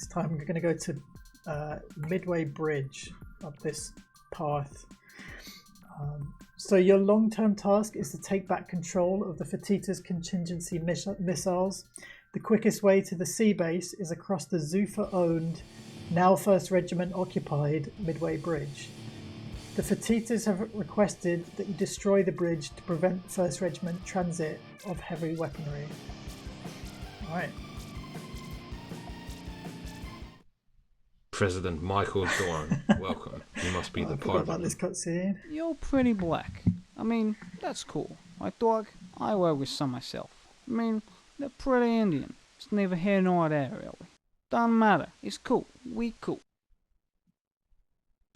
This time we're going to go to Midway Bridge up this path. So your long-term task is to take back control of the Fatita's contingency missiles. The quickest way to the sea base is across the Zuffa-owned, now 1st Regiment occupied Midway Bridge. The Fatitas have requested that you destroy the bridge to prevent 1st Regiment transit of heavy weaponry. Alright. President Michael Dorn, welcome. You must be the part about this cutscene. You're pretty black. I mean, that's cool. Right, dog? I work with some myself. I mean, they're pretty Indian. It's neither here nor there, really. Doesn't matter. It's cool. We cool.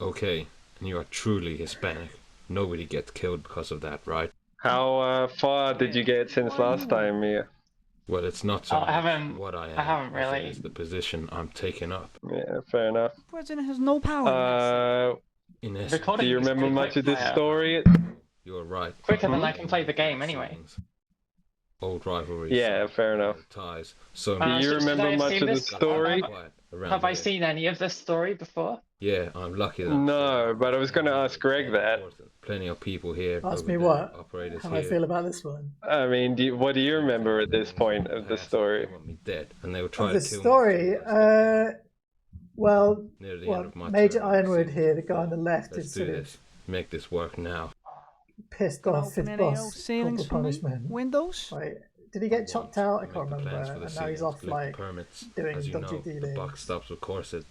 Okay, and you are truly Hispanic. Nobody gets killed because of that, right? How far did you get since last time, Mia? Well, it's not so much what I am. I haven't really. It's the position I'm taking up. Yeah, fair enough. The president has no power. In essence, do you remember much of this story? You're right. Quicker than I can play the game, anyway. Old rivalries. Yeah, fair enough. Ties. So do you remember much of the story? Have I seen any of this story before? Yeah, I'm lucky that. No, but I was going to ask Greg that. Plenty of people here. Ask me what? How I feel about this one. I mean, what do you remember at this point of the story? They want me dead, and they were trying to kill me. Well, Major Ironwood here, the guy on the left, is sort of make this work now. Pissed off his boss. Corporal Punishment. Windows? Right. Did he get chopped out? I can't remember. And now he's off like doing dodgy dealings. The buck stops with corset.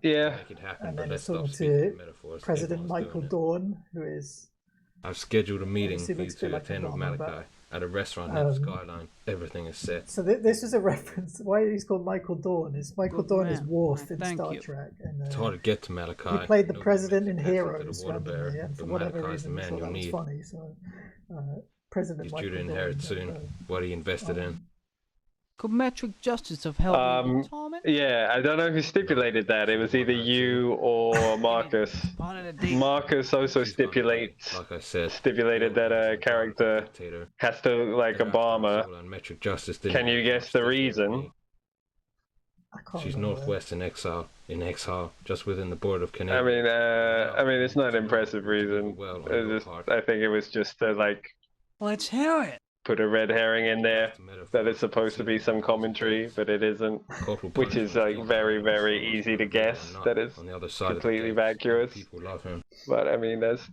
Yeah. And then it's on to President Michael Dorn, who is... I've scheduled a meeting for you to attend with Malachi at a restaurant near the Skyline. Everything is set. So this is a reference. Why he's called Michael Dorn is Michael Dorn is Worf in Star Trek. And, it's hard to get to Malachi. He played the president in Heroes randomly, and for whatever reason, he thought that was funny. So, President he's Michael due to Dorn, inherit soon what he invested in. Could metric justice have helped Tarmet? Yeah, I don't know who stipulated that. It was either you or Marcus. Marcus also stipulated that a character has to like Obama. Can you guess the reason? She's northwest in exile, just within the border of Canada. I mean, it's not an impressive reason. I think it was just to like. Let's hear it. Put a red herring in there that it's supposed to be some commentary, but it isn't, which is like very, very easy to guess that it's completely vacuous. But I mean, there's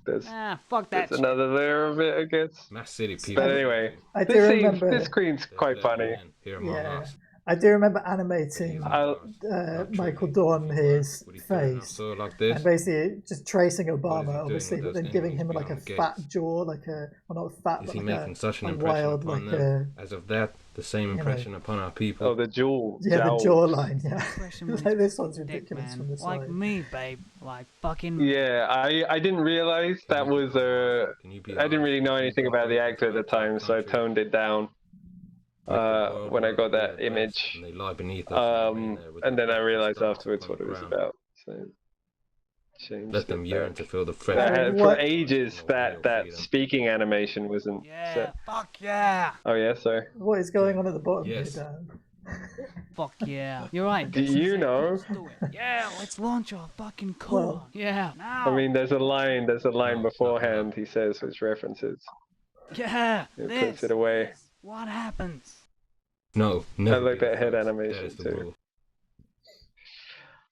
another layer of it, I guess. Mass City people. But anyway, this screen's quite funny. Yeah. I do remember animating Michael Dorn his face, and basically just tracing Obama, obviously, but then giving him like a fat jaw, like a, well, not fat, is but he like making a, such an a impression wild, upon like them? As of that, the same impression upon our people. Oh, the jaw. Yeah, the jawline. Yeah, like this one's ridiculous from the side. Like me, babe. Like fucking. Yeah, I didn't realize that was I didn't really know anything about the actor at the time, so I toned it down. When I got that image, and then I realized afterwards what it was about. So, let them yearn to feel the fresh. For ages, that speaking animation wasn't set. Fuck yeah! Oh yeah, sorry. What is going on at the bottom here, Dan? Fuck yeah! You're right. Do you know? Let's do it. Yeah, let's launch our fucking core. Well, yeah. Now. I mean, there's a line beforehand. He says which references. Yeah. He puts it away. What happens? No, I like that head animation too.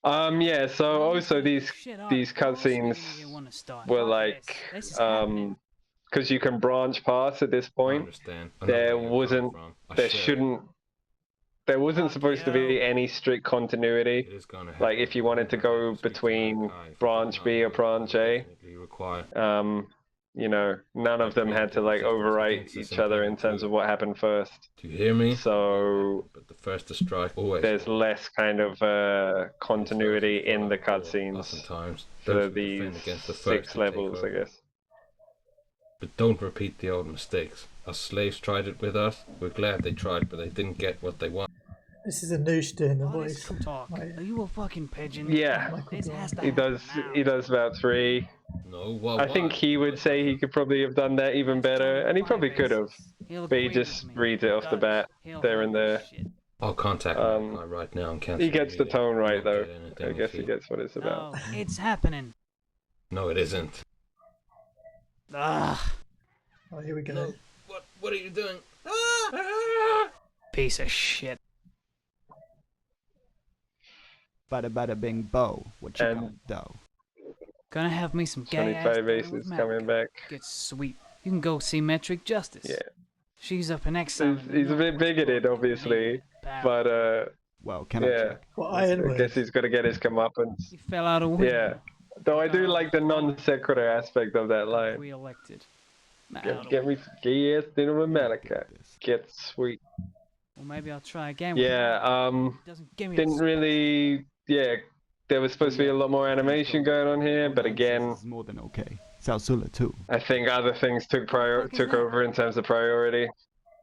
Yeah, so also these cutscenes were like, because you can branch paths at this point, there wasn't supposed to be any strict continuity. Like if you wanted to go between branch B or branch A, you know, none of them had to like overwrite each other in terms of what happened first. Do you hear me? So but the first to strike always. There's less kind of continuity in the cutscenes for these 6 levels, I guess. But don't repeat the old mistakes. Our slaves tried it with us. We're glad they tried, but they didn't get what they want. This is a noosh doing the voice. Are you a fucking pigeon? Yeah, he does about 3. No, well, I think he would say he could probably have done that even better, and he probably could have, but he just reads it off the bat there and there. I'll contact my guy right now and cancel. He gets the tone right though. I guess he you... gets what it's about. Oh, it's happening. No, it isn't. Ugh. Oh, here we go. No. What are you doing? Piece of shit. Bada bada bing bo. What you gonna do? Gonna have me some gay 25 aces coming back. Get sweet. You can go see Metric Justice. Yeah. She's up in exile. He's a bit bigoted, obviously, but well, can I check? Well, I guess he's got to get his comeuppance. He fell out of window. Yeah. Though I do like the non sequitur aspect of that line. Re-elected. Get me gay ass dinner with America. Get sweet. Well, maybe I'll try again. Yeah. Didn't really. Yeah. There was supposed to be a lot more animation going on here, but again, more than okay. Sausula too. I think other things took over in terms of priority.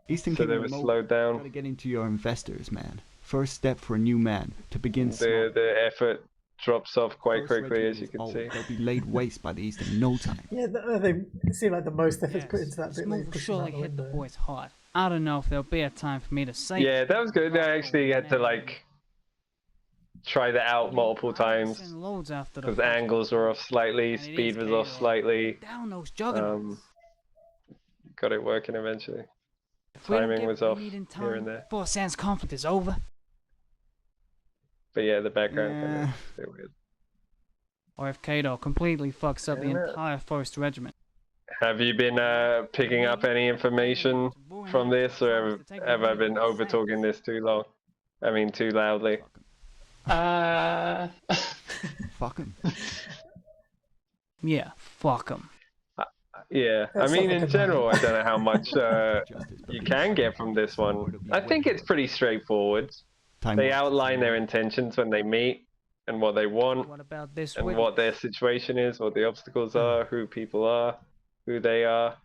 Eastern so they were slowed down. Gotta get into your investors, man. First step for a new man to begin. The effort drops off quite quickly, as you can see. They'll be laid waste by the East in no time. Yeah, they seem like the most effort's put into that bit. Will surely hit the boys hard. I don't know if there'll be a time for me to say. Yeah, that was good. I actually had to like try that out multiple times because angles were off slightly, speed was off slightly. Got it working eventually. Timing was off here and there. Before Sans conflict is over. But yeah, the background kind of still weird. Or if Kato completely fucks up the entire first regiment. Have you been picking up any information from this, or have I been over talking this too long? I mean, too loudly. Fuck him. Yeah, fuck him. Yeah, I mean, in general, I don't know how much you can get from this one. I think it's pretty straightforward. They outline their intentions when they meet, and what they want, and what their situation is, what the obstacles are, who people are, who they are.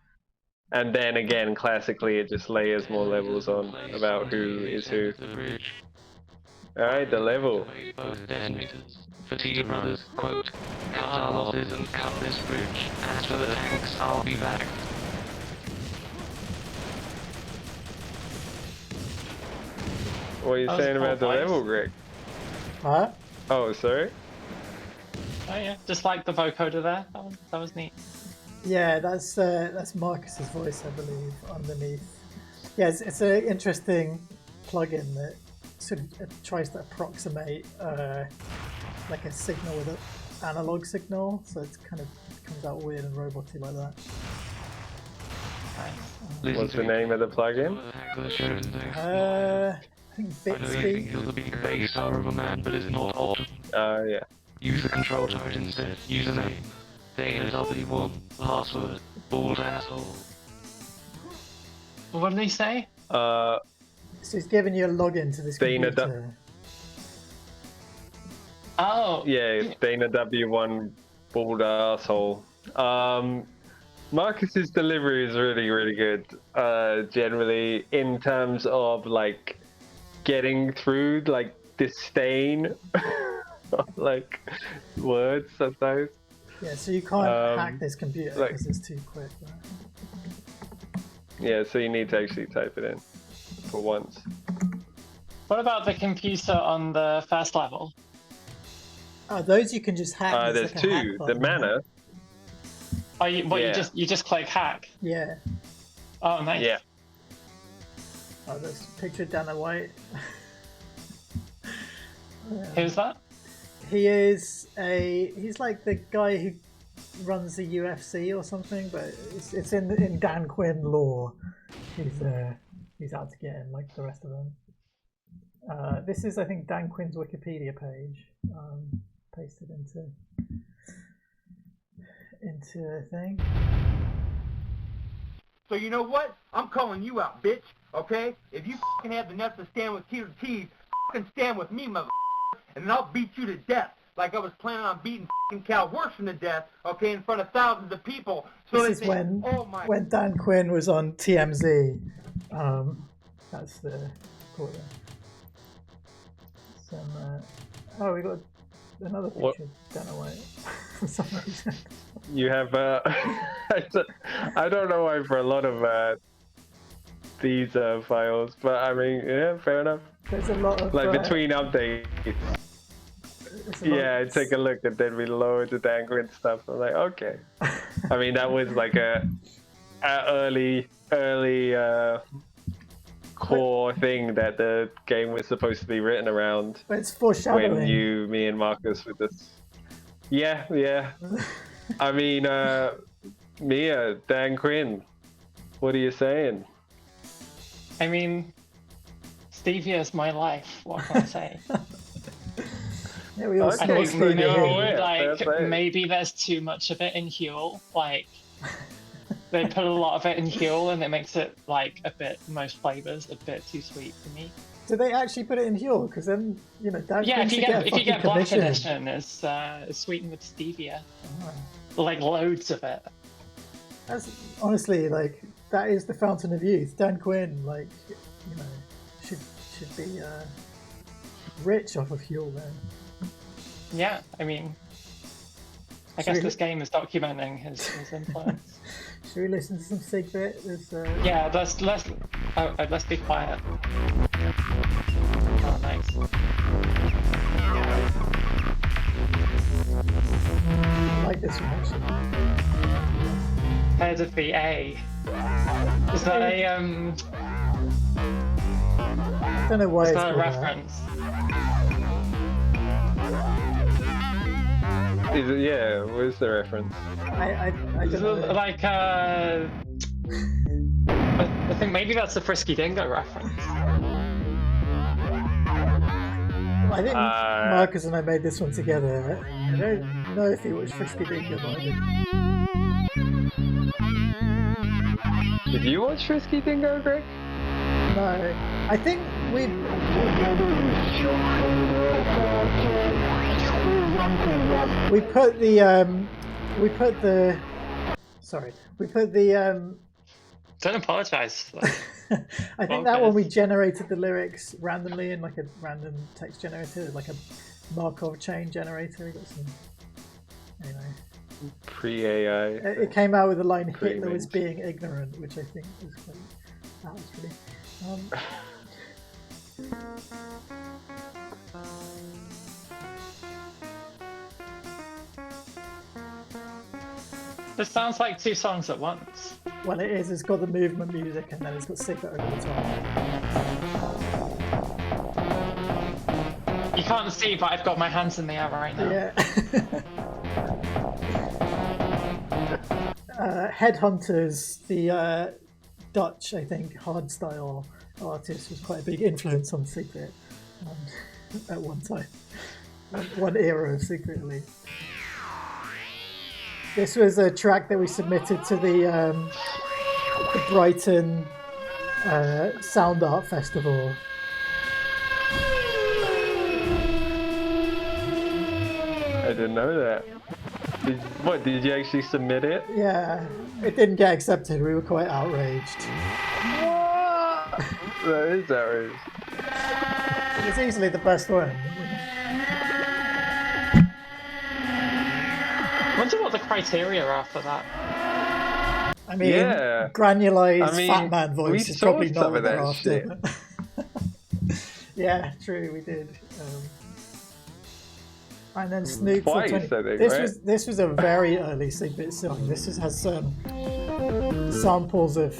And then again, classically, it just layers more levels on about who is who. Alright, the level. Both detonators. Fatigue runners, quote, cut our losses and cut this bridge. As for the tanks, I'll be back. What are you saying about the level, Greg? Huh? Oh, sorry? Oh yeah, just like the vocoder there. That was neat. Yeah, that's Marcus's voice, I believe, underneath. Yeah, it's an interesting plugin that sort of tries to approximate like a signal with an analog signal, so it kind of comes out weird and roboty like that. What's the name of the plugin? I think Bitspeed. You're the big bass star of a man, but it's not optimal. Yeah. Use the control turret instead. Username. DataW1. Password. Bald asshole. What did he say? So he's giving you a login to this computer. Oh. Yeah, Dana W1 bald asshole. Marcus's delivery is really, really good. Generally, in terms of like getting through like disdain, like words sometimes. Yeah, so you can't hack this computer because it's too quick. Right? Yeah, so you need to actually type it in for once. What about the computer on the first level? Oh, those you can just hack. There's like two. The mana. Oh, you just click hack? Yeah. Oh, nice. Yeah. Oh, there's a picture of Dana White. Who's that? He's like the guy who runs the UFC or something, but it's in Dan Quinn lore. He's out to get him like the rest of them. This is, I think, Dan Quinn's Wikipedia page, pasted into a thing. So you know what? I'm calling you out, bitch. Okay? If you fucking have the nuts to stand with Keter T's, fucking stand with me, mother. And then I'll beat you to death, like I was planning on beating fucking Cal Worsham to death. Okay, in front of thousands of people. So this is when Dan Quinn was on TMZ. That's the quote. Oh, we got another picture of Dana White for some reason. You have I don't know why for a lot of these files, but I mean, yeah, fair enough. There's a lot of like between updates. Yeah, I take a look and then reload the Dan Quinn stuff. I'm like, okay. I mean, that was like a early core thing that the game was supposed to be written around. But it's foreshadowing. When me and Marcus with this. Yeah. I mean, Mia, Dan Quinn, what are you saying? I mean, Stevia is my life. What can I say? Yeah, we all I think maybe there's too much of it in Huel. Like, they put a lot of it in Huel, and it makes it like most flavors a bit too sweet for me. Do they actually put it in Huel? Because then Dan if you get Black commission. Edition, it's sweetened with stevia, like loads of it. That's honestly that is the fountain of youth. Dan Quinn, should be rich off of Huel then. Yeah, I mean, I guess this game is documenting his influence. Should we listen to some Sigbit? Yeah, let's be quiet. Oh, nice. I like this one actually. Head of the A. Is that a I don't know why is it's that a called reference? Is it, yeah, where's the reference? I don't know. Like, I think maybe that's the Frisky Dingo reference. I think Marcus and I made this one together. I don't know if he was Frisky Dingo, but I didn't. Did you watch Frisky Dingo, Greg? No. I think we put the Don't apologize. I think that one we generated the lyrics randomly in like a random text generator, like a Markov chain generator. We got some, anyway. Pre-AI. It came out with the line "Hitler was being ignorant," which I think was quite. That was really. This sounds like two songs at once. Well, it is. It's got the movement music, and then it's got Sigbit over the top. You can't see, but I've got my hands in the air right now. Yeah. Headhunters, the Dutch, I think, hardstyle artist, was quite a big influence on Sigbit at one time. One era of Sigbit, at least. This was a track that we submitted to the Brighton Sound Art Festival. I didn't know that. Did you actually submit it? Yeah, it didn't get accepted. We were quite outraged. What? That is outrageous. It was easily the best one. I wonder what the criteria are for that. I mean, granulized fat man voice is probably not what they're after. Yeah, true, we did. And then Snoop Twice, I think, this was a very early Sigbit song. This has samples of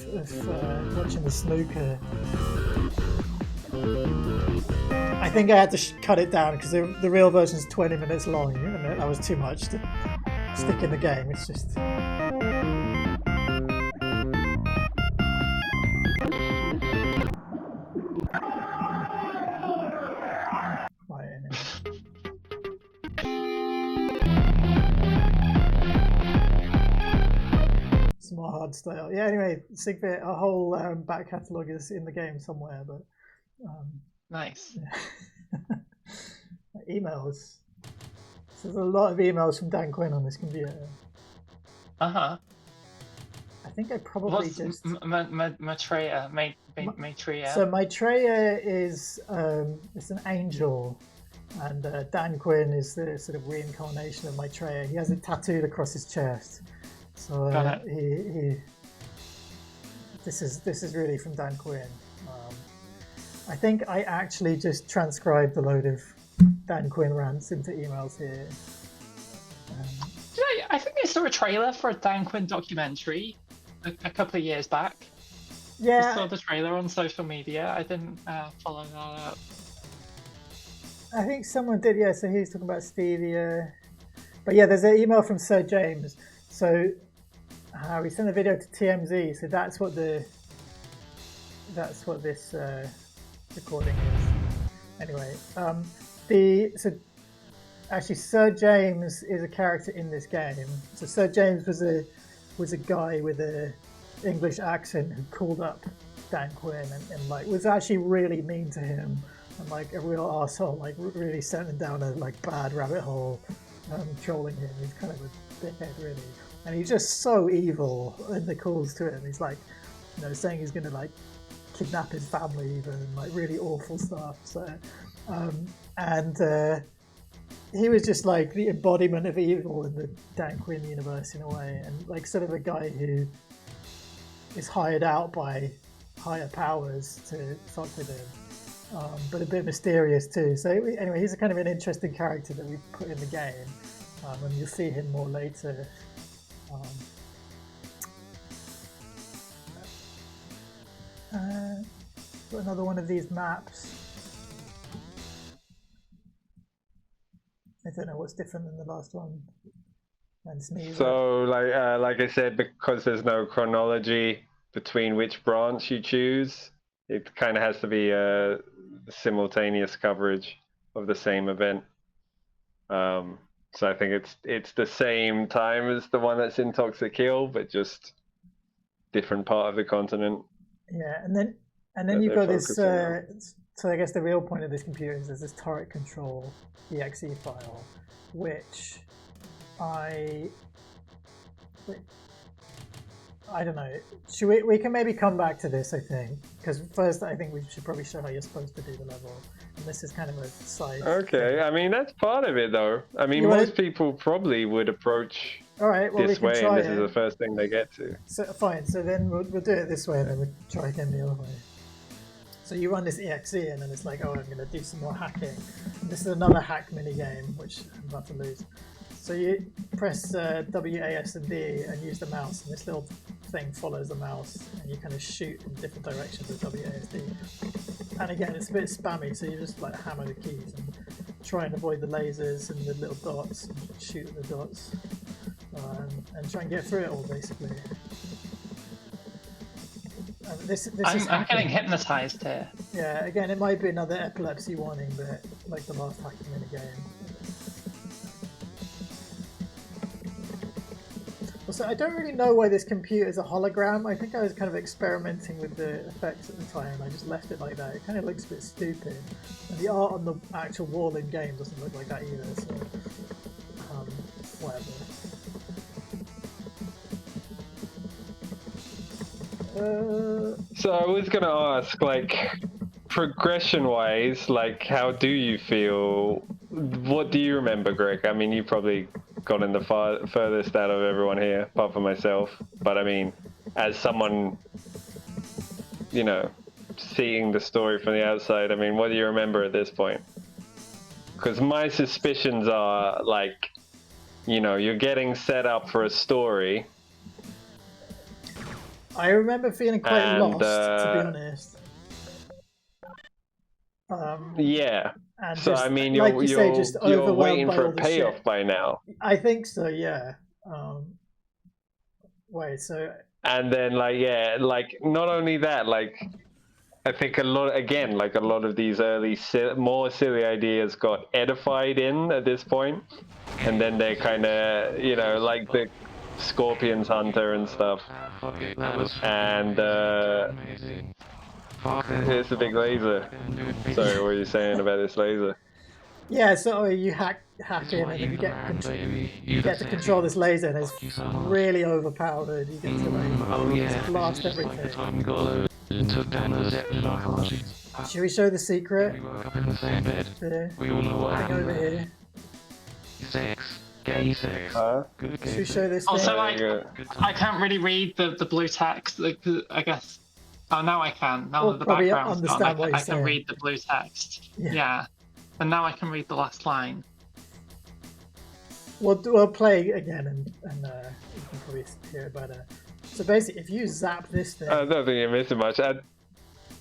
watching the snooker. I think I had to cut it down because the real version is 20 minutes long, and that was too much to stick in the game. It's just. Some more hard style. Yeah, anyway, Sigbit, our whole back catalogue is in the game somewhere, but. Nice. Yeah. Emails. So there's a lot of emails from Dan Quinn on this computer. Uh-huh. I think I probably just... Maitreya? So Maitreya is it's an angel, and Dan Quinn is the sort of reincarnation of Maitreya. He has it tattooed across his chest. So this is really from Dan Quinn. I think I actually just transcribed a load of Dan Quinn rants into emails here. I think I saw a trailer for a Dan Quinn documentary a couple of years back. Yeah. I saw the trailer on social media. I didn't follow that up. I think someone did, yeah. So he's talking about Stevia. But yeah, there's an email from Sir James. So we sent a video to TMZ. So that's what this recording is. Anyway, actually, Sir James is a character in this game. So Sir James was a guy with a English accent who called up Dan Quinn and like was actually really mean to him and like a real arsehole, like really sent him down a like bad rabbit hole, trolling him. He's kind of a dickhead, really, and he's just so evil in the calls to him. He's like, saying he's gonna like kidnap his family, even like really awful stuff. So, he was just like the embodiment of evil in the Dan Quinn universe in a way, and like sort of a guy who is hired out by higher powers to fuck with him, but a bit mysterious too. So anyway, he's a kind of an interesting character that we put in the game, and you'll see him more later. Got another one of these maps. I don't know what's different than the last one. So, like I said, because there's no chronology between which branch you choose, it kind of has to be a simultaneous coverage of the same event. So I think it's the same time as the one that's in Toxic Hill, but just different part of the continent. Yeah, and then you've got this. So I guess the real point of this computer is there's this turret control exe file, which I don't know. We can maybe come back to this, I think, because first I think we should probably show how you're supposed to do the level, and this is kind of a side. Okay, I mean that's part of it though. I mean most people probably would approach this way, and this is the first thing they get to. So fine. So then we'll do it this way, and then we'll try again the other way. So you run this exe, and then it's like, oh, I'm going to do some more hacking. And this is another hack mini game, which I'm about to lose. So you press W, A, S, and D, and use the mouse, and this little thing follows the mouse, and you kind of shoot in different directions with W, A, S, D. And again, it's a bit spammy, so you just like hammer the keys and try and avoid the lasers and the little dots, and shoot at the dots, and try and get through it all, basically. I'm getting hypnotized here. Yeah, again, it might be another epilepsy warning, but like the last hacking in the game. Also, I don't really know why this computer is a hologram. I think I was kind of experimenting with the effects at the time. I just left it like that. It kind of looks a bit stupid. And the art on the actual wall in game doesn't look like that either, so whatever. So I was gonna ask, like, progression-wise, like, how do you feel? What do you remember, Greg? I mean, you probably got in the furthest out of everyone here, apart from myself. But I mean, as someone, seeing the story from the outside, I mean, what do you remember at this point? Because my suspicions are, like, you're getting set up for a story. I remember feeling quite lost, to be honest. Yeah. And so just, I mean, like you're waiting for a payoff shit. by now. I think so, yeah. Wait, so. And then, not only that, I think a lot of these early, more silly ideas got edified in at this point, and then they're kind of, like the Scorpion's Hunter and stuff. And here's the big laser. Sorry, what were you saying about this laser? Yeah, so you hack in, and then you get to control this laser, and it's really overpowered. You get to just blast everything. Should we show the secret? We all know what happened over here. Should we show this also, thing? I can't really read the blue text. I guess Oh, now I can. Now that the probably background's gone, understand what I he's can saying. read the blue text. Yeah. Yeah. And now I can read the last line. We'll play again and you can probably hear it better. So basically, if you zap this thing, I don't think you're missing much.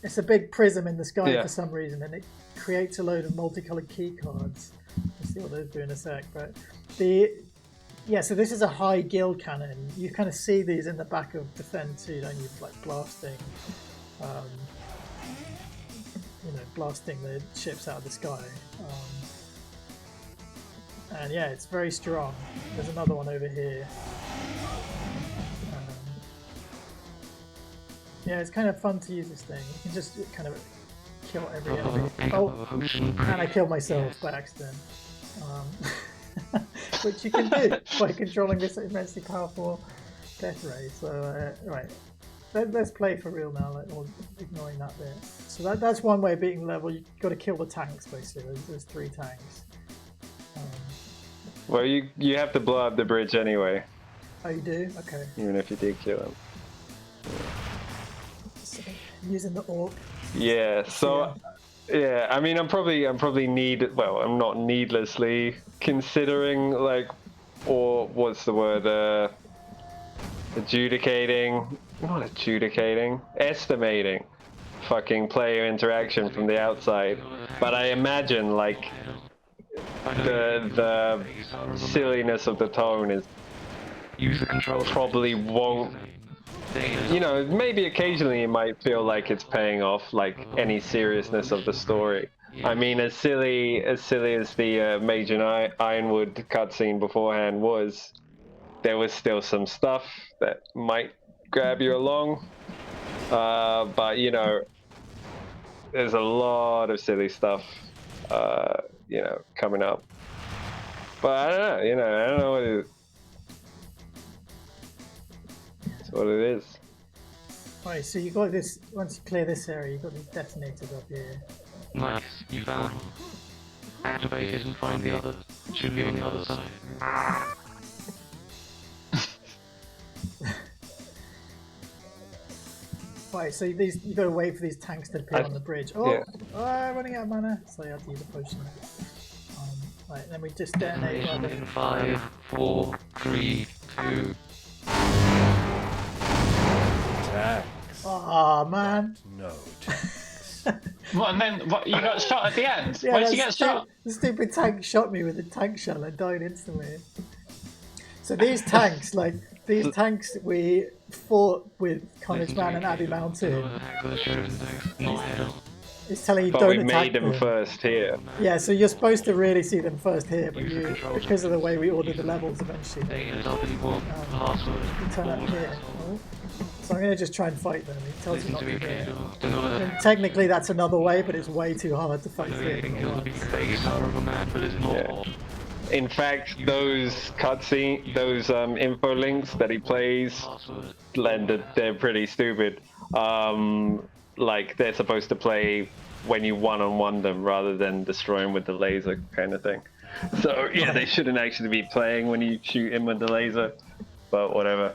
it's a big prism in the sky for some reason, and it creates a load of multicolored key cards. We'll see what those do in a sec. But so this is a high guild cannon. You kind of see these in the back of Defend 2, don't you? Like blasting, blasting the ships out of the sky. And yeah, it's very strong. There's another one over here. Yeah, it's kind of fun to use this thing. You can just kind of kill every enemy. Oh, and I killed myself by accident. Which you can do by controlling this immensely powerful death ray. So, right. Let's play for real now, or ignoring that bit. So that's one way of beating the level. You've got to kill the tanks, basically. There's 3 tanks. Well, you have to blow up the bridge anyway. Oh, you do? Okay. Even if you did kill him. So, using the orc. Yeah. So, yeah. I mean, I'm probably I'm not needlessly considering or what's the word? Estimating fucking player interaction from the outside. But I imagine the silliness of the tone is probably won't, maybe occasionally you might feel like it's paying off any seriousness of the story. I mean, as silly as the Major Ironwood cutscene beforehand was, there was still some stuff that might grab you along, but there's a lot of silly stuff coming up. But I don't know, I don't know what it is. It's what it is. Right, so you got this, once you clear this area, you've got these detonators up here. Nice, you found one. Activate it and find the other. Should be on the other side. Right, so you got to wait for these tanks to appear on the bridge. I'm running out of mana, so I have to use a potion. Right, then we just detonate. In 5, 4, 3, 2. Tanks. Oh man. No tanks. What, and then what, you got shot at the end? Yeah, Where did you get shot? The stupid tank shot me with a tank shell and died instantly. So these tanks, we fought with Carnage Man and Abbey Mountain. It's telling you but don't we attack made them first here. Yeah, so you're supposed to really see them first here, but because of the way we ordered the levels eventually, you turn up here. Oh. So I'm going to just try and fight them. It tells you not to do it. And technically that's another way, but it's way too hard to fight through. Yeah. In fact, those cutscenes, those info links that he plays, they're pretty stupid. They're supposed to play when you one-on-one them rather than destroy them with the laser kind of thing. So yeah, they shouldn't actually be playing when you shoot him with the laser, but whatever.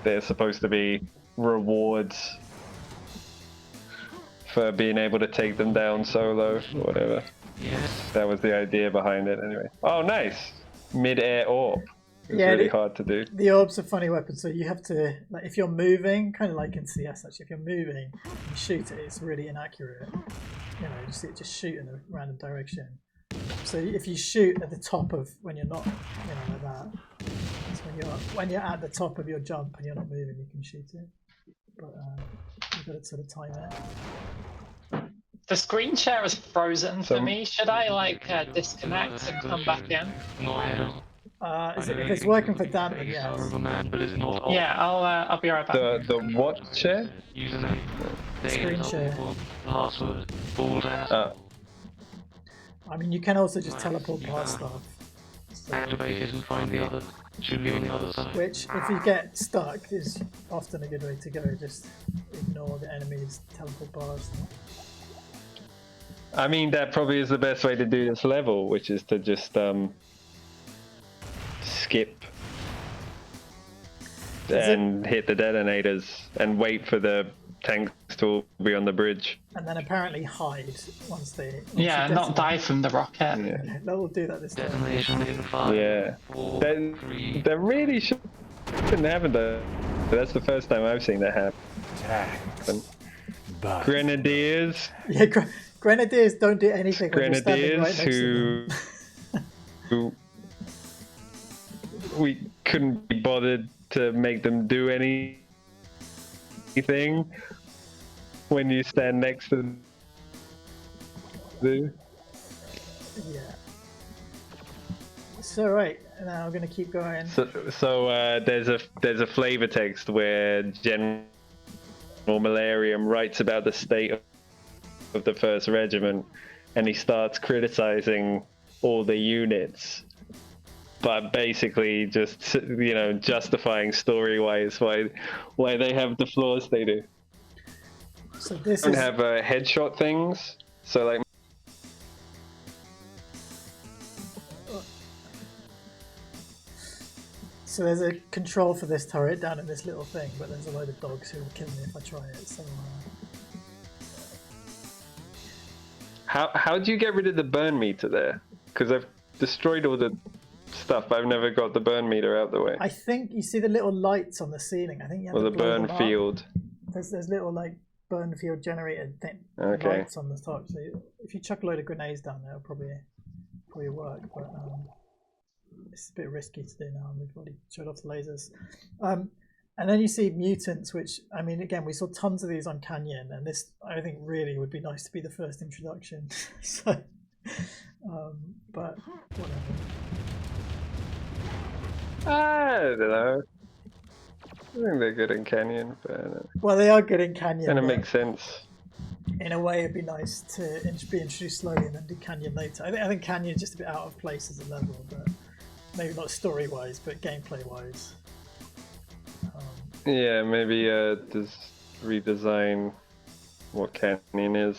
They're supposed to be rewards for being able to take them down solo or whatever. Yes. That was the idea behind it anyway. Oh, nice! Mid-air orb. It's really hard to do. The orb's a funny weapon, so you have to, if you're moving, kind of like in CS actually, if you're moving, you shoot it, it's really inaccurate. You see it just shoot in a random direction. So if you shoot at the top of, when you're not, like that, so when you're at the top of your jump and you're not moving, you can shoot it. But you've got to sort of time it. The screen share is frozen for me. Should I disconnect and come back in? If it's working for Dan, then yes. Yeah, I'll be right back. The what share? Screen share. Password. I mean, you can also just teleport past stuff. So, activate it and find the other. Should be on the other side. Which, if you get stuck, is often a good way to go. Just ignore the enemies, teleport past. I mean, that probably is the best way to do this level, which is to just skip and hit the detonators and wait for the tanks to all be on the bridge. And then apparently hide once they... Yeah, not die from the rocket. Yeah. They'll do that this time. Detonation in 5, Yeah. 4, 3. They really shouldn't happen though. That's the first time I've seen that happen. Grenadiers. Yeah, Grenadiers don't do anything. Grenadiers right who we couldn't be bothered to make them do anything when you stand next to them. Yeah. So right, now I'm gonna keep going. So there's a flavor text where General Malarium writes about the state of the 1st Regiment, and he starts criticizing all the units, but basically just justifying story-wise why they have the flaws they do. So this don't have headshot things, so like. So there's a control for this turret down in this little thing, but there's a load of dogs who will kill me if I try it. So. How do you get rid of the burn meter there? Because I've destroyed all the stuff, but I've never got the burn meter out the way. I think you see the little lights on the ceiling. I think you have to the burn field. There's little like burn field generated lights on the top. So if you chuck a load of grenades down there, it'll probably work. But it's a bit risky to do now. We've already showed off the lasers. And then you see mutants, which, I mean, again, we saw tons of these on Canyon, and this, I think, really would be nice to be the first introduction. So, but whatever. I don't know. I think they're good in Canyon, but... Well, they are good in Canyon. And it makes sense. In a way, it'd be nice to be introduced slowly and then do Canyon later. I think Canyon's just a bit out of place as a level, but maybe not story-wise, but gameplay-wise. Yeah, maybe just redesign what Canyon is.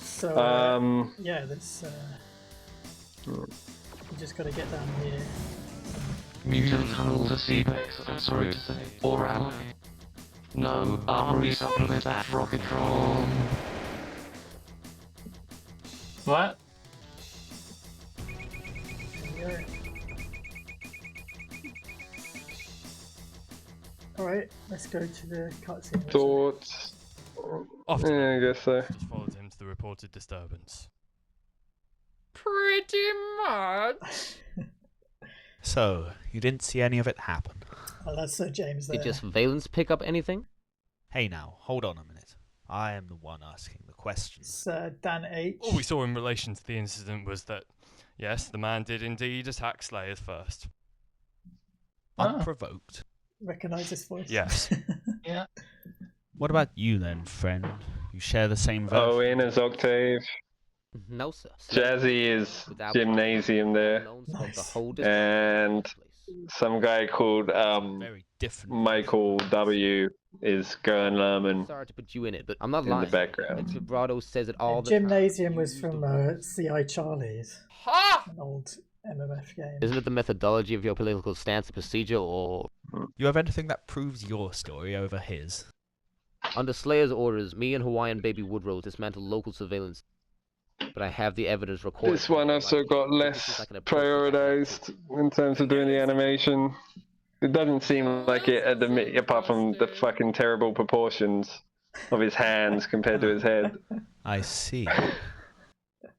So, yeah, that's... you just got to get down here. Mutant tunnel to Seabex, I'm sorry to say. Or ally. No, armory supplement at Rocketron. What? Yeah. Alright, let's go to the cutscene. Thoughts? Yeah, I guess so. Just followed him to the reported disturbance. Pretty much. So, you didn't see any of it happen? Oh, that's Sir James there. Did your surveillance pick up anything? Hey now, hold on a minute. I am the one asking the questions. Sir Dan H. All we saw in relation to the incident was that, yes, the man did indeed attack Slayers first. Unprovoked? Recognise this voice? Yes. Yeah. What about you then, friend? You share the same version? Owen is Octave. No, sir. Jazzy is Gymnasium there. Nice. And some guy called Michael W. is Gurren Lerman. Sorry to put you in it, but I'm not in lying. the background. Vibrato says it all the Gymnasium was from CI Charlie's. An old MMF game. Isn't it the methodology of your political stance and procedure, or... You have anything that proves your story over his? Under Slayer's orders, me and Hawaiian Baby Woodrose dismantled local surveillance. But I have the evidence recorded. This one also got less prioritized in terms of doing the animation. It doesn't seem like it, apart from the fucking terrible proportions of his hands compared to his head. I see.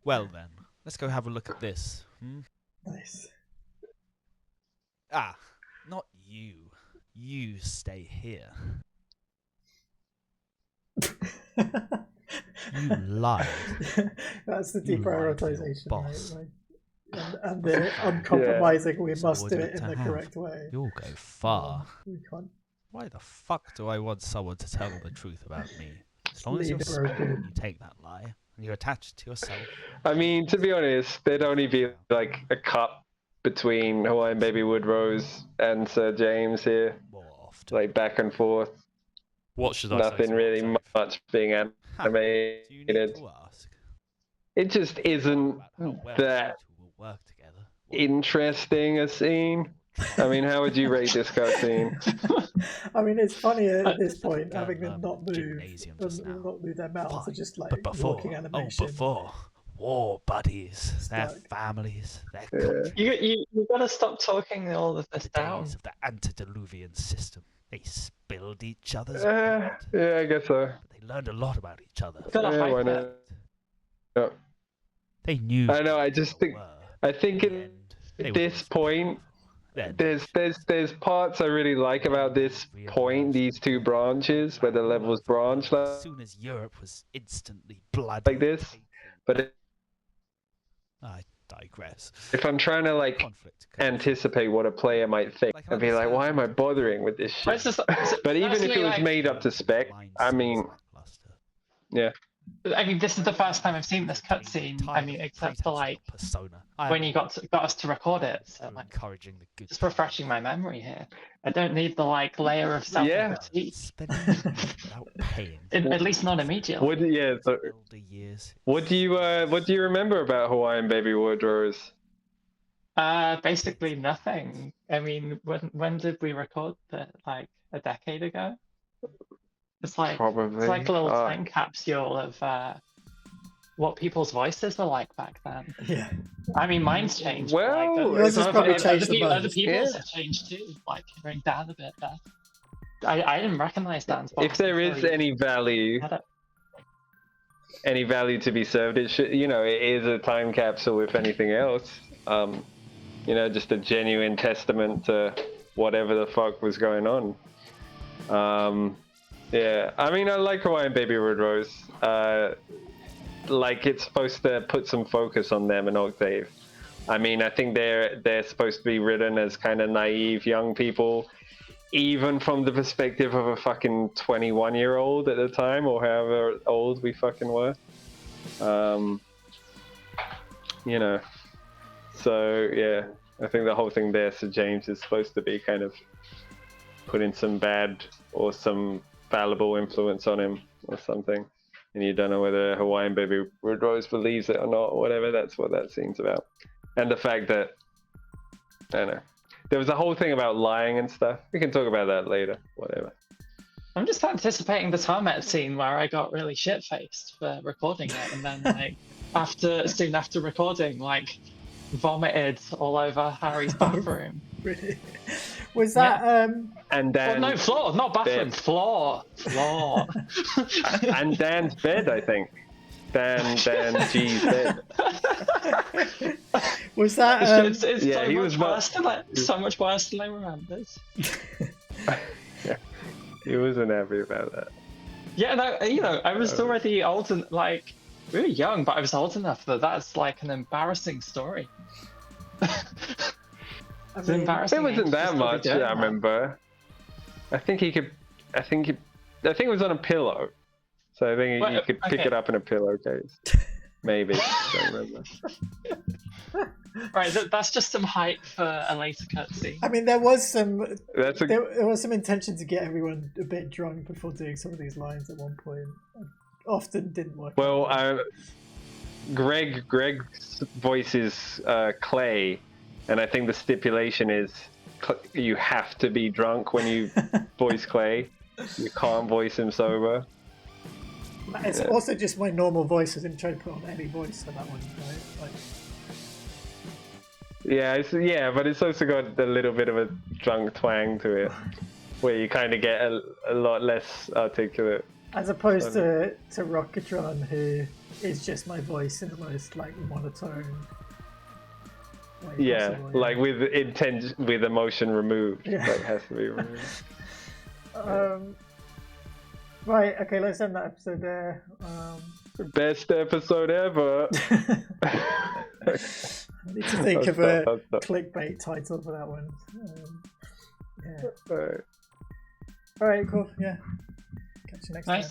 Well then, let's go have a look at this. Nice. Ah, not you. You stay here. You lied. That's the deprioritization, right? And the uncompromising, we must do it in the correct way. You'll go far. We can't. Why the fuck do I want someone to tell the truth about me? As long as you're smart, you take that lie and you attach it to yourself. I mean, to be honest, there'd only be like a cut between Hawaiian Baby Woodrose and Sir James here. More often. Like back and forth. What should I say? Nothing really much being animated. Do you need to ask? It just isn't that interesting a scene. I mean, how would you rate this cutscene? I mean, it's funny at this point, having them not move their mouths, are just like walking animation. Before war buddies, their families, their You gotta stop talking all of this down. days of the antediluvian system. They spilled each other's blood. Yeah, I guess so. They learned a lot about each other. Yeah, why not? Yeah. They knew. I know. I just think. I think at this point, there's parts I really like about this point. These two branches where the levels branch. As soon as Europe was instantly bloody. Like this, but. I digress. If I'm trying to anticipate what a player might think, I'd be like, why am I bothering with this shit? But even if it was made up to spec, I mean, yeah. I mean, this is the first time I've seen this cutscene. I mean, except for when you got us to record it. So, encouraging the good. Just refreshing my memory here. I don't need the layer of self-critique. Without paying. At least not immediately. What do you remember about Hawaiian Baby Woodrose? Basically nothing. I mean, when did we record that? Like a decade ago. It's like Probably. It's like a little time capsule of what people's voices were like back then. Yeah. I mean, mine's changed. Well, yours has probably changed the most. Other people's have changed too. Like hearing Dan a bit better. I didn't recognize Dan's voice. If there is any value to be served, it should. It is a time capsule. If anything else, just a genuine testament to whatever the fuck was going on. Yeah, I mean, I like Hawaiian Baby Woodrose. It's supposed to put some focus on them and Octave. I mean, I think they're supposed to be written as kind of naive young people, even from the perspective of a fucking 21-year-old at the time, or however old we fucking were. So yeah, I think the whole thing there, Sir James, is supposed to be kind of putting some bad or some fallible influence on him or something, and you don't know whether Hawaiian Baby Woodrose believes it or not, or whatever. That's what that scene's about. And the fact that, I don't know, there was a whole thing about lying and stuff. We can talk about that later, whatever. I'm just anticipating the Tarmet scene where I got really shit-faced for recording it, and then soon after recording, vomited all over Harry's bathroom. Really? Was that and Dan? Well, no, floor, not bathroom, bed. Floor. And Dan's bed, I think. Dan G's bed. Was that? It's yeah, so he much was worse so much worse than I remembered. Yeah, he wasn't happy about that. Yeah, no, I was already old and really young, but I was old enough that that's an embarrassing story. I mean, it wasn't that much. I remember. I think it was on a pillow, so I think you could pick it up in a pillowcase. Maybe. Don't remember. Right, that's just some hype for a later cutscene. I mean, there was some. There was some intention to get everyone a bit drunk before doing some of these lines at one point. Often didn't work. Well, Greg's voice is Clay, and I think the stipulation is you have to be drunk when you voice Clay. You can't voice him sober. It's also just my normal voice. I didn't try to put on any voice for that one, right? Yeah, but it's also got a little bit of a drunk twang to it, where you kind of get a lot less articulate. As opposed to Rockatron, who is just my voice in the most monotone way possible. with emotion removed. Yeah. That has to be removed. Right, okay, let's end that episode there. Best episode ever. I need to think of a clickbait title for that one. Yeah. Alright, cool. Yeah. Catch you next time.